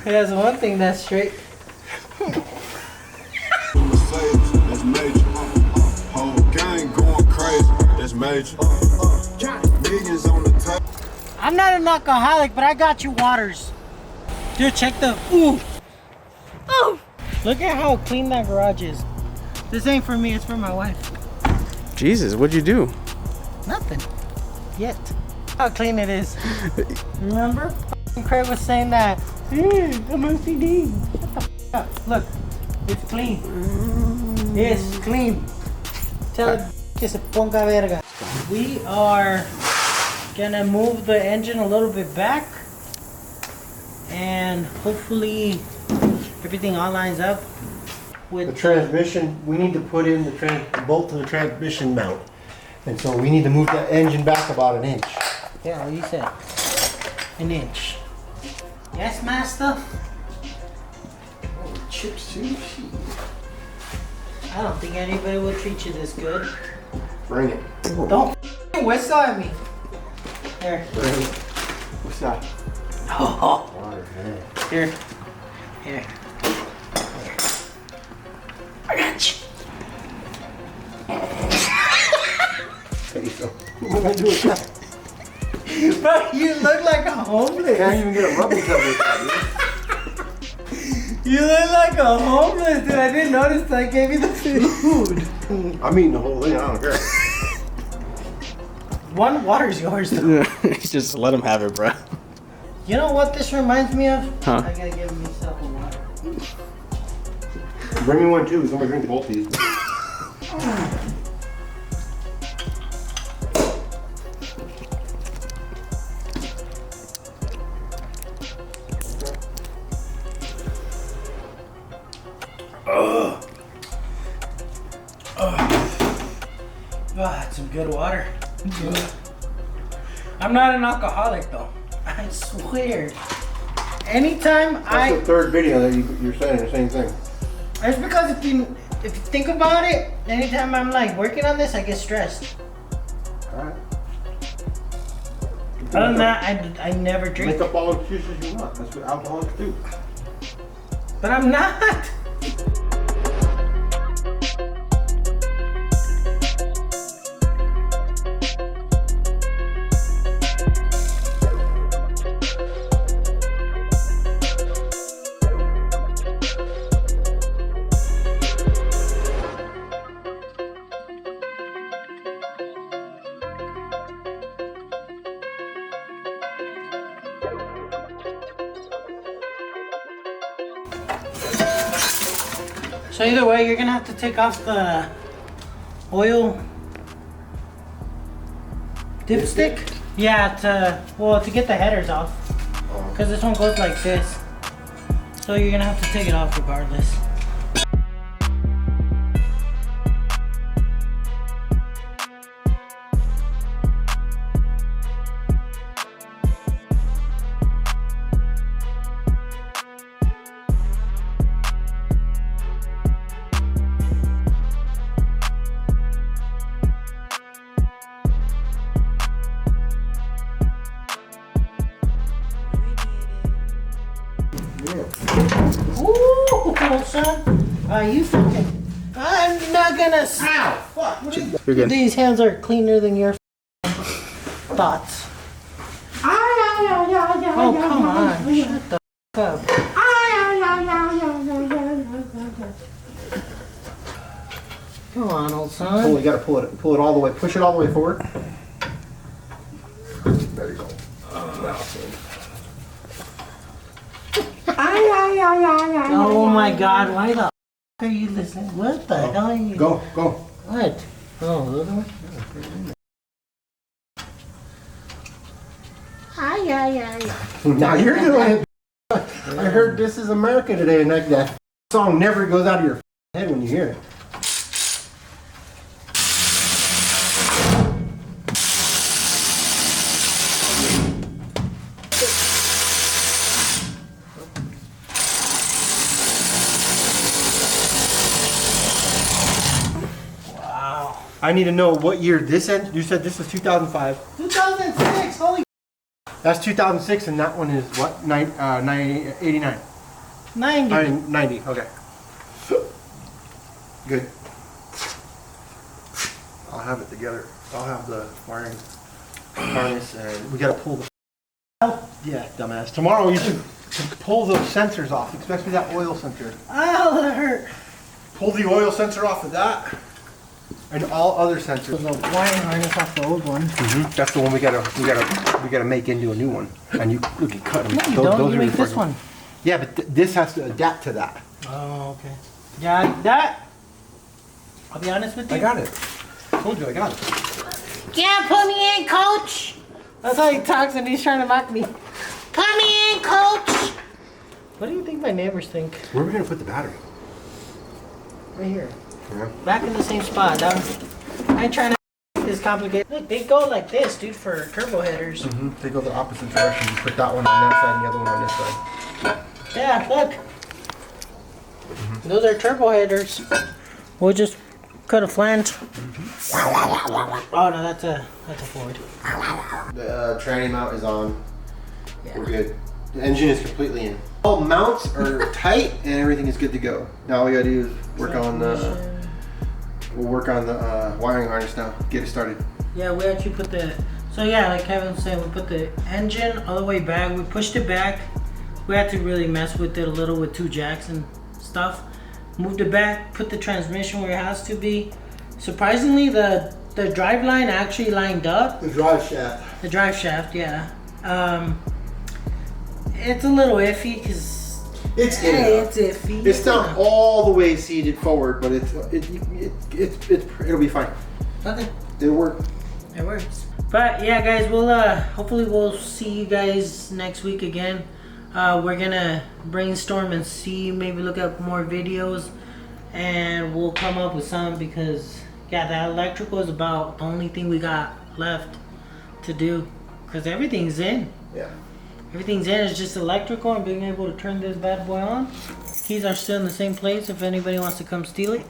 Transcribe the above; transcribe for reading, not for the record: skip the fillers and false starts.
That's one thing that's straight. That's major. Whole gang going crazy. That's major. Millions on the top. I'm not an alcoholic, but I got you waters. Dude, check the. Ooh. Oh. Look at how clean that garage is. This ain't for me, it's for my wife. Jesus, what'd you do? Nothing. Yet. How clean it is. Remember? Craig was saying that. I'm OCD. Shut the f up. Look. It's clean. It's clean. Tell it que se ponga verga. We are gonna move the engine a little bit back. And hopefully everything all lines up with the transmission. We need to put in the bolt to the transmission mount, and so we need to move that engine back about an inch. Yeah, what you said. An inch. Yes, master. Oh, chip sushi. I don't think anybody will treat you this good. Bring it. Don't whistle at me. Here. Bring it. What's that? Oh. Water, man. Here. Here. I got you. What am I gonna do with that? Bro, you look like a homeless. Can't even get a rubbing tub with that, You look like a homeless, dude. I didn't notice I gave you the food. I'm eating the whole thing. I don't care. One water's yours, though. Just let him have it, bro. You know what this reminds me of? Huh? I gotta give myself a water. Bring me one too. Because I'm gonna drink both these. That's some good water. I'm not an alcoholic though. I swear. Anytime That's the third video that you're saying the same thing. it's because if you think about it, anytime I'm like working on this, I get stressed. Alright. Other than that, I never drink. Make up all the excuses you want. That's what alcoholics do. But I'm not. So either way, you're gonna have to take off the oil dipstick. Yeah, to get the headers off, because this one goes like this. So you're gonna have to take it off regardless. Ooh, son. You fucking. I'm not gonna. Ow! Fuck. What are you? You're good. These hands are cleaner than your thoughts. Oh, come on. Shut the up. Come on, old son. Oh, you gotta pull it all the way. Push it all the way forward. There you go. Oh my God! Why the f are you listening? What the hell are you? Go. What? Oh, Now you're doing it. I heard This Is America today, and that song never goes out of your head when you hear it. wow. I need to know what year this ends. You said this was 2005. 2006. Holy. That's 2006, and that one is what? 89. 90. 90. Okay. Good. I'll have it together. I'll have the wiring harness, and we gotta pull the. Yeah, dumbass. Tomorrow you should pull those sensors off, especially that oil sensor. Oh, that hurt. Pull the oil sensor off of that, and all other sensors. The wiring harness off the old one. That's the one we gotta make into a new one. And you can cut them. No, you don't. You make this one. Yeah, but this has to adapt to that. Oh, okay. Yeah, that. I'll be honest with you. I got it. I told you I got it. Yeah, put me in, coach. That's how he talks and he's trying to mock me. Put me in, coach. What do you think my neighbors think? Where are we gonna put the battery? Right here. Yeah. Back in the same spot. I ain't trying to make this complicated. Look, they go like this, dude, for turbo headers. They go the opposite direction. You put that one on that side and the other one on this side. Yeah, look. Those are turbo headers. We'll just cut a flange. Oh no, that's a Ford. The tranny mount is on. Yeah. We're good. The engine is completely in. All mounts are tight and everything is good to go. Now all we gotta do is work on the. We'll work on the wiring harness now. Get it started. Yeah, we actually put the. So yeah, like Kevin was saying, we put the engine all the way back. We pushed it back. We had to really mess with it a little with 2 jacks and stuff. Moved it back, put the transmission where it has to be. Surprisingly, the drive line actually lined up. The drive shaft. The drive shaft, yeah. It's a little iffy because It's it's iffy. It's not all the way seated forward, but it'll be fine. Okay, It'll work. it works. But yeah, guys, we'll hopefully we'll see you guys next week again. We're gonna brainstorm and see, maybe look up more videos, and we'll come up with some, because yeah, that electrical is about the only thing we got left to do, because everything's in. Yeah. Everything's in. It's just electrical and being able to turn this bad boy on. Keys are still in the same place if anybody wants to come steal it.